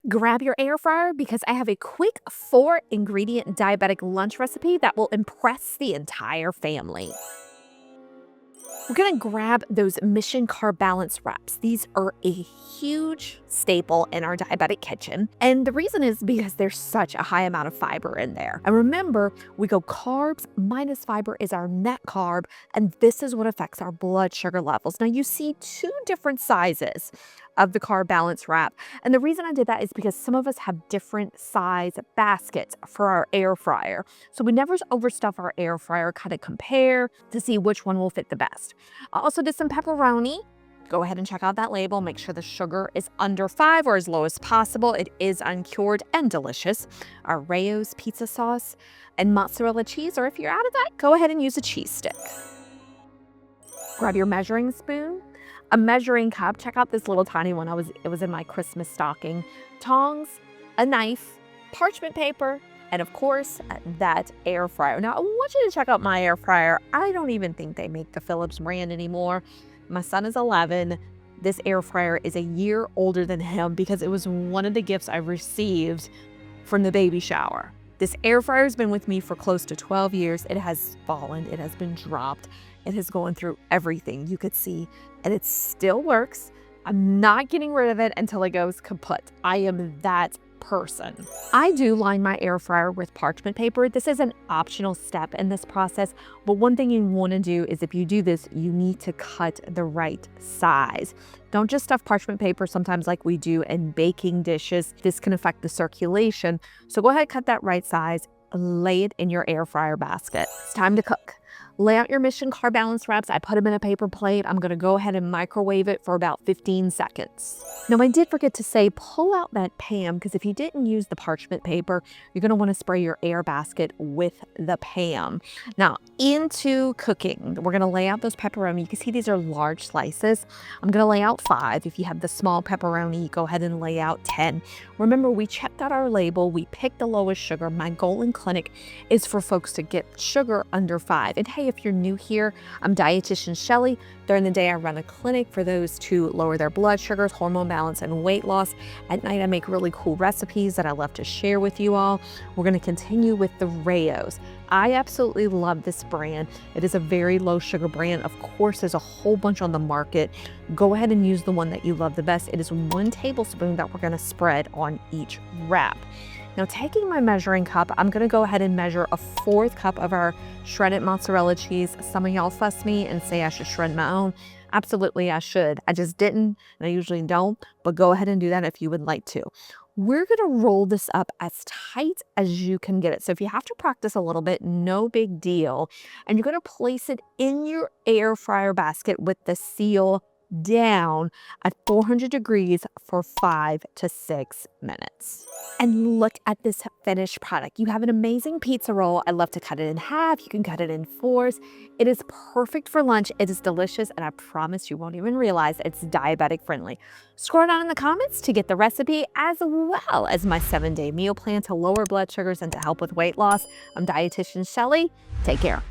Grab your air fryer because I have a quick 4-ingredient diabetic lunch recipe that will impress the entire family. We're gonna grab those Mission Carb Balance wraps. These are a huge staple in our diabetic kitchen. And the reason is because there's such a high amount of fiber in there. And remember, we go carbs minus fiber is our net carb, and this is what affects our blood sugar levels. Now you see 2 different sizes of the Carb Balance wrap. And the reason I did that is because some of us have different size baskets for our air fryer. So we never overstuff our air fryer, kind of compare to see which one will fit the best. I also did some pepperoni. Go ahead and check out that label. Make sure the sugar is under 5 or as low as possible. It is uncured and delicious. Our Rao's pizza sauce and mozzarella cheese, or if you're out of that, go ahead and use a cheese stick. Grab your measuring spoon, a measuring cup. Check out this little tiny one. It was in my Christmas stocking. Tongs, a knife, parchment paper, and of course, that air fryer. Now, I want you to check out my air fryer. I don't even think they make the Philips brand anymore. My son is 11. This air fryer is a year older than him because it was one of the gifts I received from the baby shower. This air fryer has been with me for close to 12 years. It has fallen, it has been dropped. It has gone through everything you could see, and it still works. I'm not getting rid of it until it goes kaput. I am that person. I do line my air fryer with parchment paper. This is an optional step in this process, but one thing you want to do is if you do this, you need to cut the right size. Don't just stuff parchment paper sometimes like we do in baking dishes. This can affect the circulation. So go ahead, cut that right size, lay it in your air fryer basket. It's time to cook. Lay out your Mission Carb Balance wraps. I put them in a paper plate. I'm gonna go ahead and microwave it for about 15 seconds. Now, I did forget to say, pull out that pan, because if you didn't use the parchment paper, you're gonna wanna spray your air basket with the pan. Now, into cooking, we're gonna lay out those pepperoni. You can see these are large slices. I'm gonna lay out 5. If you have the small pepperoni, go ahead and lay out 10. Remember, we checked out our label. We picked the lowest sugar. My goal in clinic is for folks to get sugar under 5. And hey, if you're new here, I'm Dietitian Shelly. During the day, I run a clinic for those to lower their blood sugars, hormone balance, and weight loss. At night, I make really cool recipes that I love to share with you all. We're gonna continue with the Rao's. I absolutely love this brand. It is a very low sugar brand. Of course, there's a whole bunch on the market. Go ahead and use the one that you love the best. It is 1 tablespoon that we're gonna spread on each wrap. Now, taking my measuring cup, I'm gonna go ahead and measure a 1/4 cup of our shredded mozzarella cheese. Some of y'all fuss me and say I should shred my own. Absolutely, I should. I just didn't, and I usually don't, but go ahead and do that if you would like to. We're gonna roll this up as tight as you can get it. So if you have to practice a little bit, no big deal. And you're gonna place it in your air fryer basket with the seal down at 400 degrees for 5 to 6 minutes. And look at this finished product. You have an amazing pizza roll. I love to cut it in half. You can cut it in 4s. It is perfect for lunch. It is delicious, and I promise you won't even realize it's diabetic friendly. Scroll down in the comments to get the recipe, as well as my 7-day meal plan to lower blood sugars and to help with weight loss. I'm Dietitian Shelly. Take care.